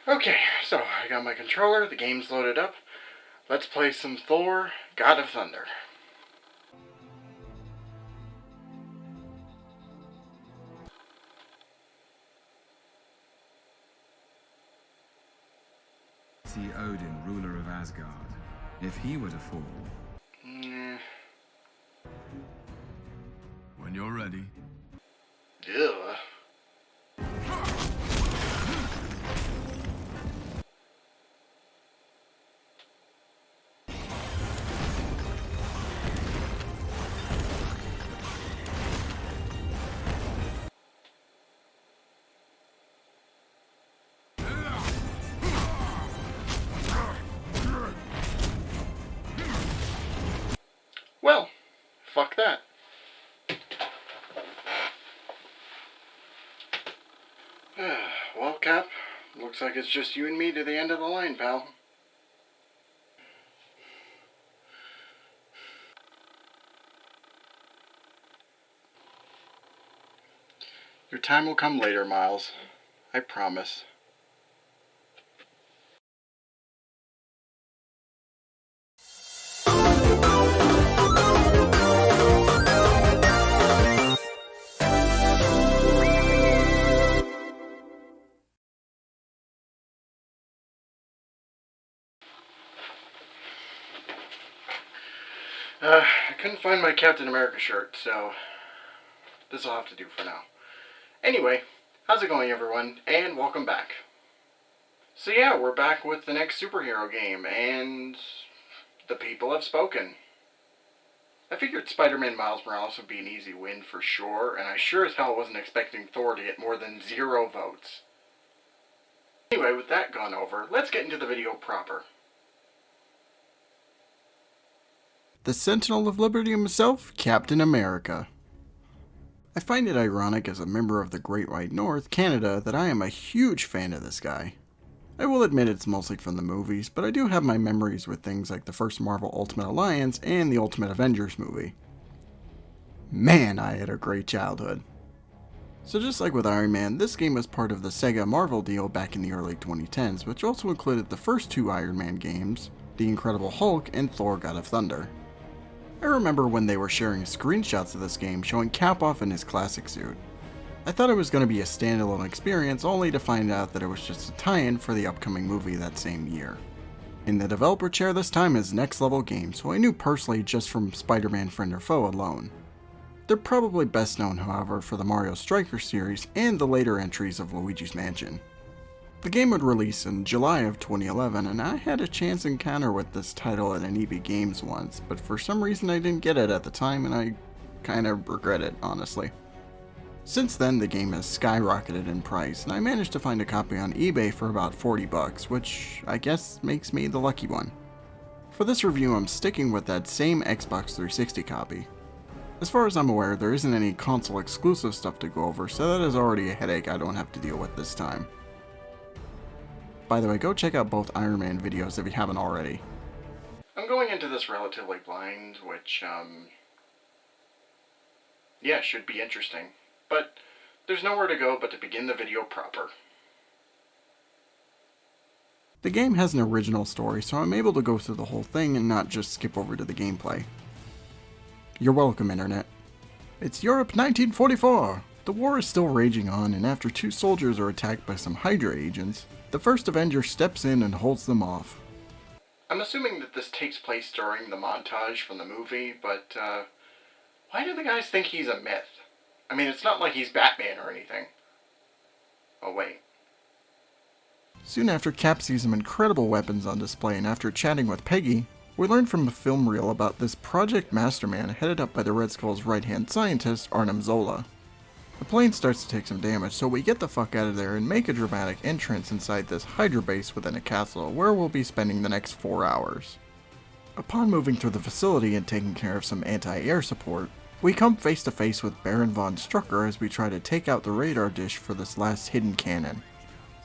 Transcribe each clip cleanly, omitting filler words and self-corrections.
Okay, so I got my controller, the game's loaded up. Let's play some Thor God of Thunder. See Odin, ruler of Asgard. If he were to fall. When you're ready. Ugh. Well, fuck that. Well, Cap, looks like it's just you and me to the end of the line, pal. Your time will come later, Miles. I promise. I couldn't find my Captain America shirt, so this'll have to do for now. Anyway, how's it going, everyone? And welcome back. So yeah, we're back with the next superhero game, and the people have spoken. I figured Spider-Man Miles Morales would be an easy win for sure, and I sure as hell wasn't expecting Thor to get more than 0 votes. Anyway, with that gone over, let's get into the video proper. The Sentinel of Liberty himself, Captain America. I find it ironic as a member of the Great White North, Canada, that I am a huge fan of this guy. I will admit it's mostly from the movies, but I do have my memories with things like the first Marvel Ultimate Alliance and the Ultimate Avengers movie. Man, I had a great childhood. So just like with Iron Man, this game was part of the Sega Marvel deal back in the early 2010s, which also included the first 2 Iron Man games, The Incredible Hulk and Thor God of Thunder. I remember when they were sharing screenshots of this game showing Cap off in his classic suit. I thought it was going to be a standalone experience, only to find out that it was just a tie-in for the upcoming movie that same year. In the developer chair this time is Next Level Games, who I knew personally just from Spider-Man Friend or Foe alone. They're probably best known, however, for the Mario Striker series and the later entries of Luigi's Mansion. The game would release in July of 2011, and I had a chance encounter with this title at an EB Games once, but for some reason I didn't get it at the time, and I kinda regret it, honestly. Since then, the game has skyrocketed in price, and I managed to find a copy on eBay for about $40, which I guess makes me the lucky one. For this review, I'm sticking with that same Xbox 360 copy. As far as I'm aware, there isn't any console exclusive stuff to go over, so that is already a headache I don't have to deal with this time. By the way, go check out both Iron Man videos if you haven't already. I'm going into this relatively blind, which, yeah, should be interesting. But there's nowhere to go but to begin the video proper. The game has an original story, so I'm able to go through the whole thing and not just skip over to the gameplay. You're welcome, Internet. It's Europe 1944! The war is still raging on, and after 2 soldiers are attacked by some Hydra agents, the first Avenger steps in and holds them off. I'm assuming that this takes place during the montage from the movie, but, why do the guys think he's a myth? I mean, it's not like he's Batman or anything. Oh, wait. Soon after, Cap sees some incredible weapons on display, and after chatting with Peggy, we learn from a film reel about this Project Masterman headed up by the Red Skull's right-hand scientist, Arnim Zola. The plane starts to take some damage, so we get the fuck out of there and make a dramatic entrance inside this Hydra base within a castle, where we'll be spending the next 4 hours. Upon moving through the facility and taking care of some anti-air support, we come face to face with Baron von Strucker as we try to take out the radar dish for this last hidden cannon.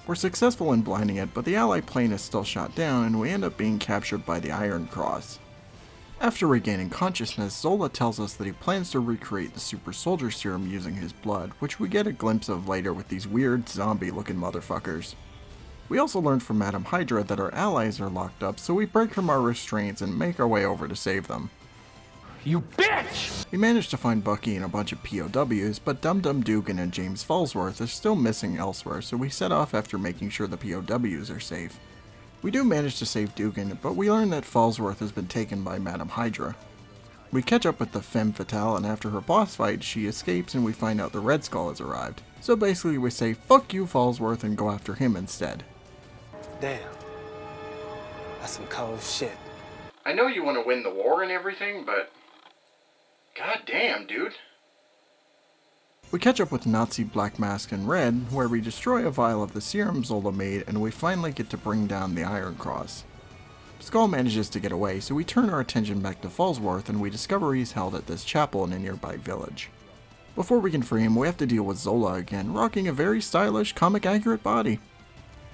We're successful in blinding it, but the Allied plane is still shot down and we end up being captured by the Iron Cross. After regaining consciousness, Zola tells us that he plans to recreate the super soldier serum using his blood, which we get a glimpse of later with these weird zombie looking motherfuckers. We also learned from Madame Hydra that our allies are locked up, so we break from our restraints and make our way over to save them. You bitch! We managed to find Bucky and a bunch of POWs, but Dum Dum Dugan and James Falsworth are still missing elsewhere, so we set off after making sure the POWs are safe. We do manage to save Dugan, but we learn that Falsworth has been taken by Madame Hydra. We catch up with the Femme Fatale, and after her boss fight, she escapes and we find out the Red Skull has arrived. So basically we say, fuck you Falsworth, and go after him instead. Damn. That's some cold shit. I know you want to win the war and everything, but god damn, dude. We catch up with Nazi Black Mask and Red, where we destroy a vial of the serum Zola made, and we finally get to bring down the Iron Cross. Skull manages to get away, so we turn our attention back to Falsworth and we discover he's held at this chapel in a nearby village. Before we can free him, we have to deal with Zola again, rocking a very stylish, comic-accurate body.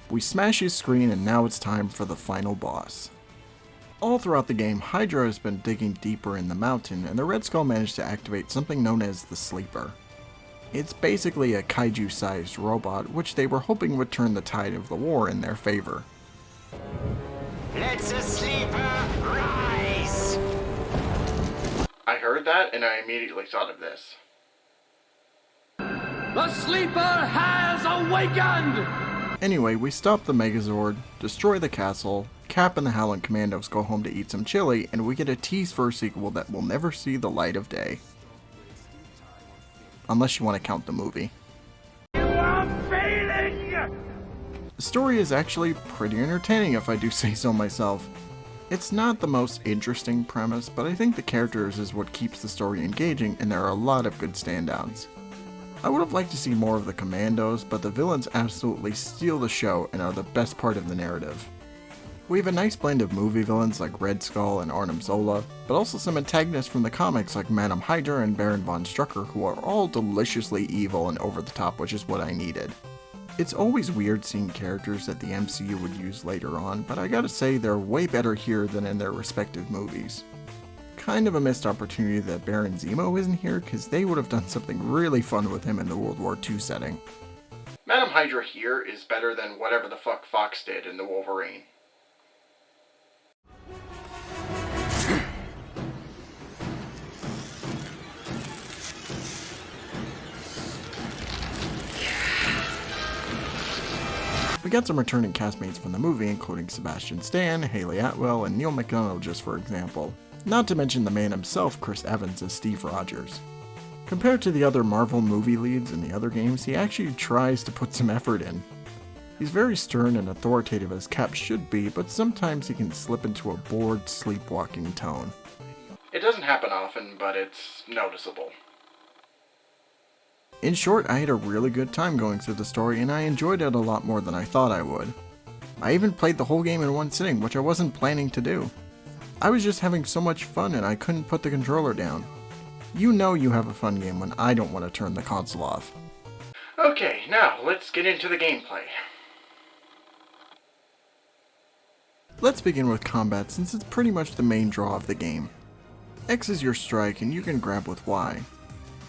We smash his screen, and now it's time for the final boss. All throughout the game, Hydra has been digging deeper in the mountain, and the Red Skull managed to activate something known as the Sleeper. It's basically a kaiju-sized robot, which they were hoping would turn the tide of the war in their favor. Let the sleeper rise! I heard that, and I immediately thought of this. The sleeper has awakened! Anyway, we stop the Megazord, destroy the castle, Cap and the Howling Commandos go home to eat some chili, and we get a tease for a sequel that will never see the light of day. Unless you want to count the movie. You are failing! The story is actually pretty entertaining if I do say so myself. It's not the most interesting premise, but I think the characters is what keeps the story engaging, and there are a lot of good standouts. I would have liked to see more of the Commandos, but the villains absolutely steal the show and are the best part of the narrative. We have a nice blend of movie villains like Red Skull and Arnim Zola, but also some antagonists from the comics like Madame Hydra and Baron von Strucker, who are all deliciously evil and over the top, which is what I needed. It's always weird seeing characters that the MCU would use later on, but I gotta say they're way better here than in their respective movies. Kind of a missed opportunity that Baron Zemo isn't here, because they would have done something really fun with him in the World War II setting. Madame Hydra here is better than whatever the fuck Fox did in the Wolverine. We got some returning castmates from the movie, including Sebastian Stan, Haley Atwell, and Neil McDonough just for example. Not to mention the man himself, Chris Evans, as Steve Rogers. Compared to the other Marvel movie leads in the other games, he actually tries to put some effort in. He's very stern and authoritative as Cap should be, but sometimes he can slip into a bored, sleepwalking tone. It doesn't happen often, but it's noticeable. In short, I had a really good time going through the story, and I enjoyed it a lot more than I thought I would. I even played the whole game in one sitting, which I wasn't planning to do. I was just having so much fun and I couldn't put the controller down. You know you have a fun game when I don't want to turn the console off. Okay, now let's get into the gameplay. Let's begin with combat since it's pretty much the main draw of the game. X is your strike and you can grab with Y.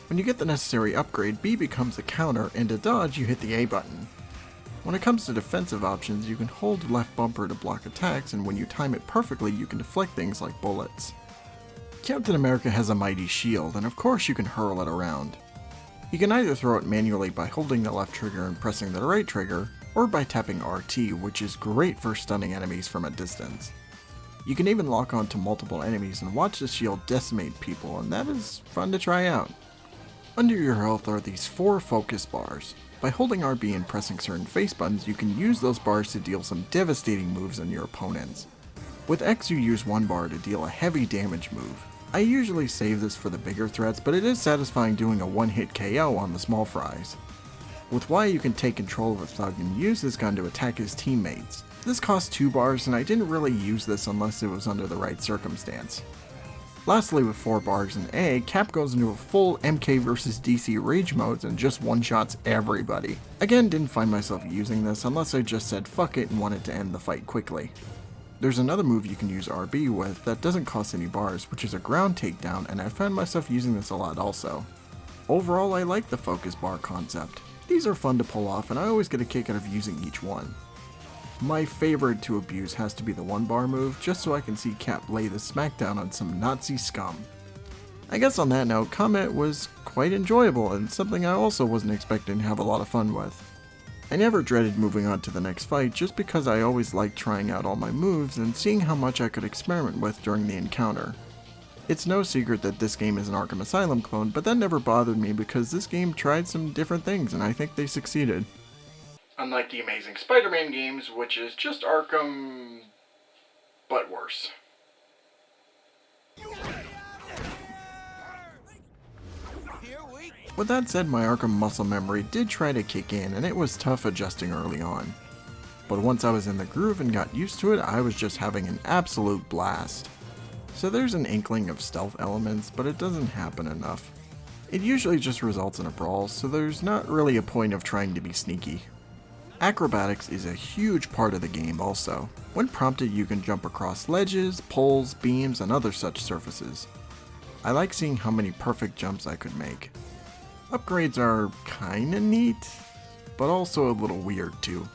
When you get the necessary upgrade, B becomes a counter, and to dodge you hit the A button. When it comes to defensive options, you can hold left bumper to block attacks, and when you time it perfectly you can deflect things like bullets. Captain America has a mighty shield, and of course you can hurl it around. You can either throw it manually by holding the left trigger and pressing the right trigger, or by tapping RT, which is great for stunning enemies from a distance. You can even lock on to multiple enemies and watch the shield decimate people, and that is fun to try out. Under your health are these 4 focus bars. By holding RB and pressing certain face buttons, you can use those bars to deal some devastating moves on your opponents. With X you use 1 bar to deal a heavy damage move. I usually save this for the bigger threats, but it is satisfying doing a one-hit KO on the small fries. With Y you can take control of a thug and use this gun to attack his teammates. This costs 2 bars and I didn't really use this unless it was under the right circumstance. Lastly, with 4 bars and A, Cap goes into a full MK vs DC rage mode and just one-shots everybody. Again, didn't find myself using this unless I just said fuck it and wanted to end the fight quickly. There's another move you can use RB with that doesn't cost any bars, which is a ground takedown, and I found myself using this a lot also. Overall, I like the focus bar concept. These are fun to pull off and I always get a kick out of using each one. My favorite to abuse has to be the one bar move, just so I can see Cap lay the smackdown on some Nazi scum. I guess on that note, combat was quite enjoyable and something I also wasn't expecting to have a lot of fun with. I never dreaded moving on to the next fight just because I always liked trying out all my moves and seeing how much I could experiment with during the encounter. It's no secret that this game is an Arkham Asylum clone, but that never bothered me because this game tried some different things and I think they succeeded. Unlike the Amazing Spider-Man games, which is just Arkham, but worse. With that said, my Arkham muscle memory did try to kick in, and it was tough adjusting early on. But once I was in the groove and got used to it, I was just having an absolute blast. So there's an inkling of stealth elements, but it doesn't happen enough. It usually just results in a brawl, so there's not really a point of trying to be sneaky. Acrobatics is a huge part of the game also. When prompted, you can jump across ledges, poles, beams, and other such surfaces. I like seeing how many perfect jumps I could make. Upgrades are kinda neat, but also a little weird too.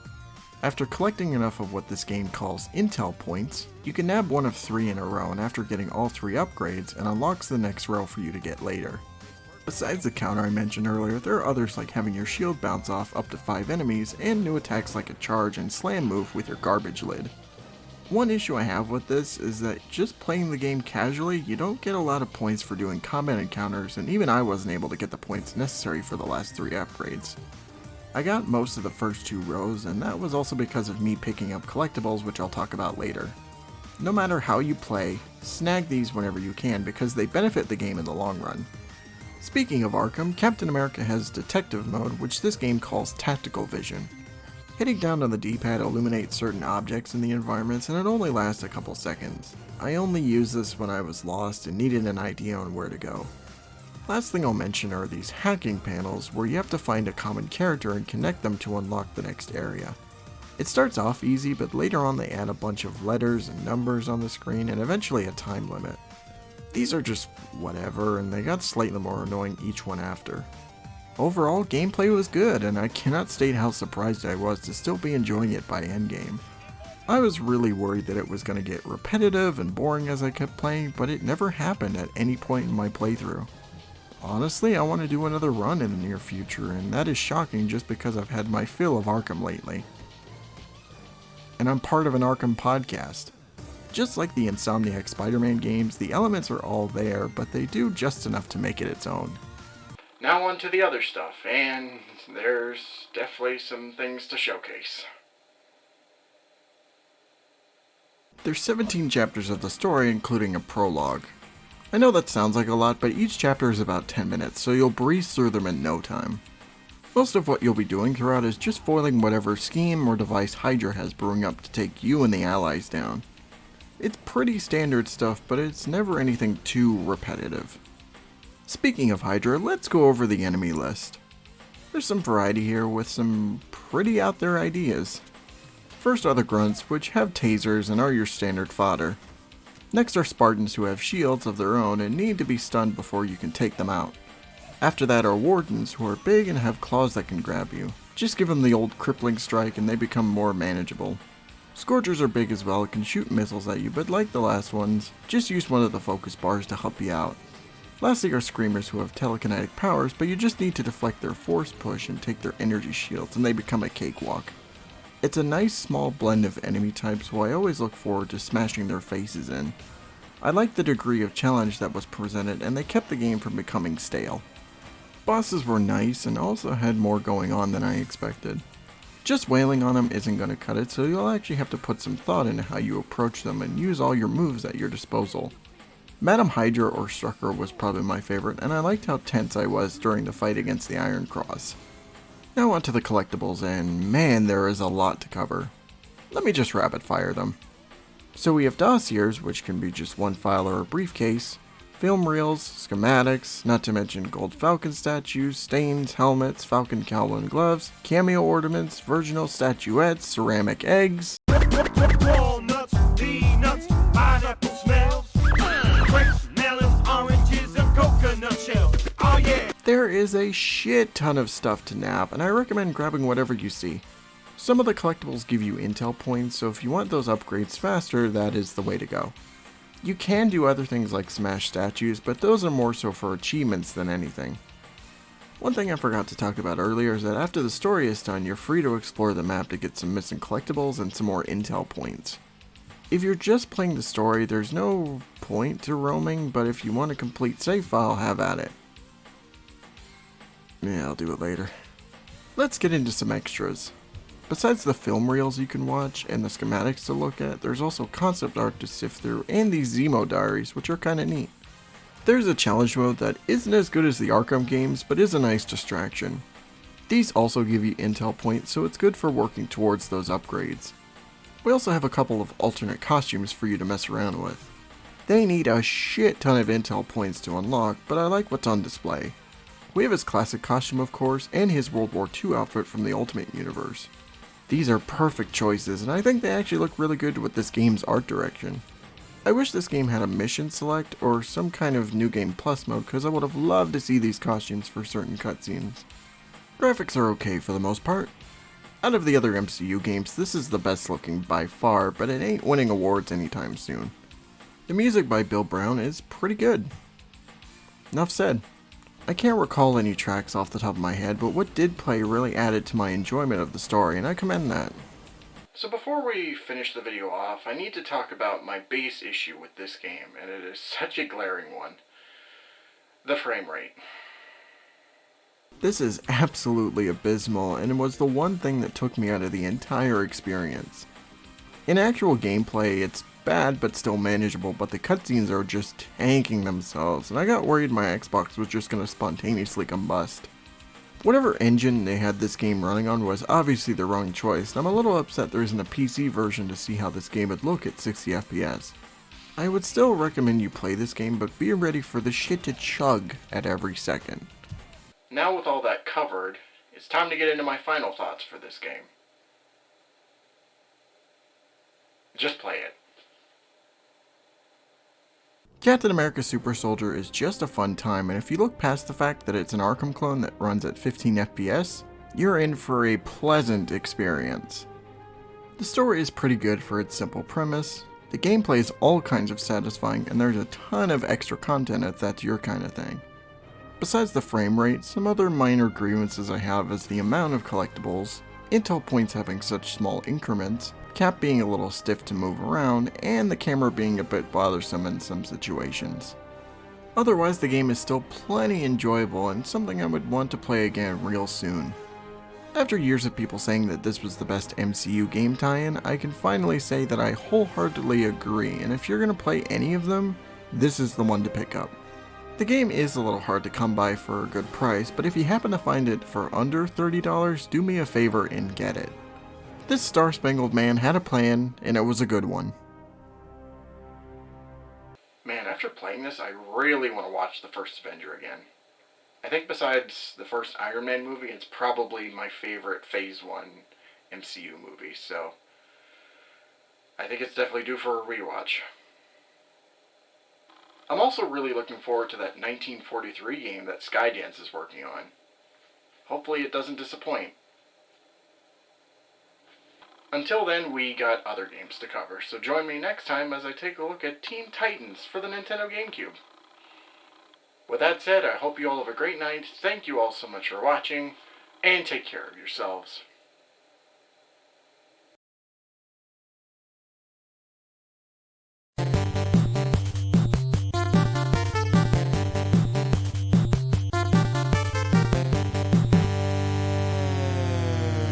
After collecting enough of what this game calls intel points, you can nab one of 3 in a row, and after getting all 3 upgrades, it unlocks the next row for you to get later. Besides the counter I mentioned earlier, there are others like having your shield bounce off up to 5 enemies, and new attacks like a charge and slam move with your garbage lid. One issue I have with this is that just playing the game casually, you don't get a lot of points for doing combat encounters, and even I wasn't able to get the points necessary for the last 3 upgrades. I got most of the first 2 rows, and that was also because of me picking up collectibles, which I'll talk about later. No matter how you play, snag these whenever you can because they benefit the game in the long run. Speaking of Arkham, Captain America has Detective Mode, which this game calls Tactical Vision. Hitting down on the D-pad illuminates certain objects in the environments, and it only lasts a couple seconds. I only used this when I was lost and needed an idea on where to go. Last thing I'll mention are these hacking panels, where you have to find a common character and connect them to unlock the next area. It starts off easy, but later on they add a bunch of letters and numbers on the screen and eventually a time limit. These are just whatever, and they got slightly more annoying each one after. Overall, gameplay was good, and I cannot state how surprised I was to still be enjoying it by endgame. I was really worried that it was going to get repetitive and boring as I kept playing, but it never happened at any point in my playthrough. Honestly, I want to do another run in the near future, and that is shocking just because I've had my fill of Arkham lately. And I'm part of an Arkham podcast. Just like the Insomniac Spider-Man games, the elements are all there, but they do just enough to make it its own. Now on to the other stuff, and there's definitely some things to showcase. There's 17 chapters of the story, including a prologue. I know that sounds like a lot, but each chapter is about 10 minutes, so you'll breeze through them in no time. Most of what you'll be doing throughout is just foiling whatever scheme or device Hydra has brewing up to take you and the allies down. It's pretty standard stuff, but it's never anything too repetitive. Speaking of Hydra, let's go over the enemy list. There's some variety here with some pretty out there ideas. First are the grunts, which have tasers and are your standard fodder. Next are Spartans who have shields of their own and need to be stunned before you can take them out. After that are Wardens, who are big and have claws that can grab you. Just give them the old crippling strike and they become more manageable. Scourgers are big as well and can shoot missiles at you, but like the last ones, just use one of the focus bars to help you out. Lastly are Screamers, who have telekinetic powers, but you just need to deflect their force push and take their energy shields and they become a cakewalk. It's a nice small blend of enemy types who I always look forward to smashing their faces in. I like the degree of challenge that was presented, and they kept the game from becoming stale. Bosses were nice and also had more going on than I expected. Just wailing on them isn't going to cut it, so you'll actually have to put some thought into how you approach them and use all your moves at your disposal. Madam Hydra or Strucker was probably my favorite, and I liked how tense I was during the fight against the Iron Cross. Now on to the collectibles, and man, there is a lot to cover. Let me just rapid fire them. So we have dossiers, which can be just one file or a briefcase, film reels, schematics, not to mention gold Falcon statues, stains, helmets, Falcon cowl and gloves, cameo ornaments, virginal statuettes, ceramic eggs. Walnuts, peanuts, pineapple smells, grapes, melons, oranges, and coconut shells. Oh yeah! There is a shit ton of stuff to nab, and I recommend grabbing whatever you see. Some of the collectibles give you intel points, so if you want those upgrades faster, that is the way to go. You can do other things like smash statues, but those are more so for achievements than anything. One thing I forgot to talk about earlier is that after the story is done, you're free to explore the map to get some missing collectibles and some more intel points. If you're just playing the story, there's no point to roaming, but if you want a complete save file, have at it. Yeah, I'll do it later. Let's get into some extras. Besides the film reels you can watch and the schematics to look at, there's also concept art to sift through and these Zemo diaries, which are kinda neat. There's a challenge mode that isn't as good as the Arkham games, but is a nice distraction. These also give you intel points, so it's good for working towards those upgrades. We also have a couple of alternate costumes for you to mess around with. They need a shit ton of intel points to unlock, but I like what's on display. We have his classic costume of course, and his World War II outfit from the Ultimate Universe. These are perfect choices, and I think they actually look really good with this game's art direction. I wish this game had a mission select or some kind of New Game Plus mode, because I would have loved to see these costumes for certain cutscenes. Graphics are okay for the most part. Out of the other MCU games, this is the best looking by far, but it ain't winning awards anytime soon. The music by Bill Brown is pretty good. Enough said. I can't recall any tracks off the top of my head, but what did play really added to my enjoyment of the story, and I commend that. So before we finish the video off, I need to talk about my base issue with this game, and it is such a glaring one. The frame rate. This is absolutely abysmal, and it was the one thing that took me out of the entire experience. In actual gameplay, it's bad but still manageable, but the cutscenes are just tanking themselves, and I got worried my Xbox was just going to spontaneously combust. Whatever engine they had this game running on was obviously the wrong choice, and I'm a little upset there isn't a PC version to see how this game would look at 60 FPS. I would still recommend you play this game, but be ready for the shit to chug at every second. Now with all that covered, it's time to get into my final thoughts for this game. Just play it. Captain America Super Soldier is just a fun time, and if you look past the fact that it's an Arkham clone that runs at 15 FPS, you're in for a pleasant experience. The story is pretty good for its simple premise, the gameplay is all kinds of satisfying, and there's a ton of extra content if that's your kind of thing. Besides the frame rate, some other minor grievances I have is the amount of collectibles, intel points having such small increments, Cap being a little stiff to move around, and the camera being a bit bothersome in some situations. Otherwise, the game is still plenty enjoyable and something I would want to play again real soon. After years of people saying that this was the best MCU game tie-in, I can finally say that I wholeheartedly agree, and if you're going to play any of them, this is the one to pick up. The game is a little hard to come by for a good price, but if you happen to find it for under $30, do me a favor and get it. This Star-Spangled Man had a plan, and it was a good one. Man, after playing this, I really want to watch the first Avenger again. I think besides the first Iron Man movie, it's probably my favorite Phase 1 MCU movie, so I think it's definitely due for a rewatch. I'm also really looking forward to that 1943 game that Skydance is working on. Hopefully it doesn't disappoint. Until then, we got other games to cover, so join me next time as I take a look at Teen Titans for the Nintendo GameCube. With that said, I hope you all have a great night, thank you all so much for watching, and take care of yourselves.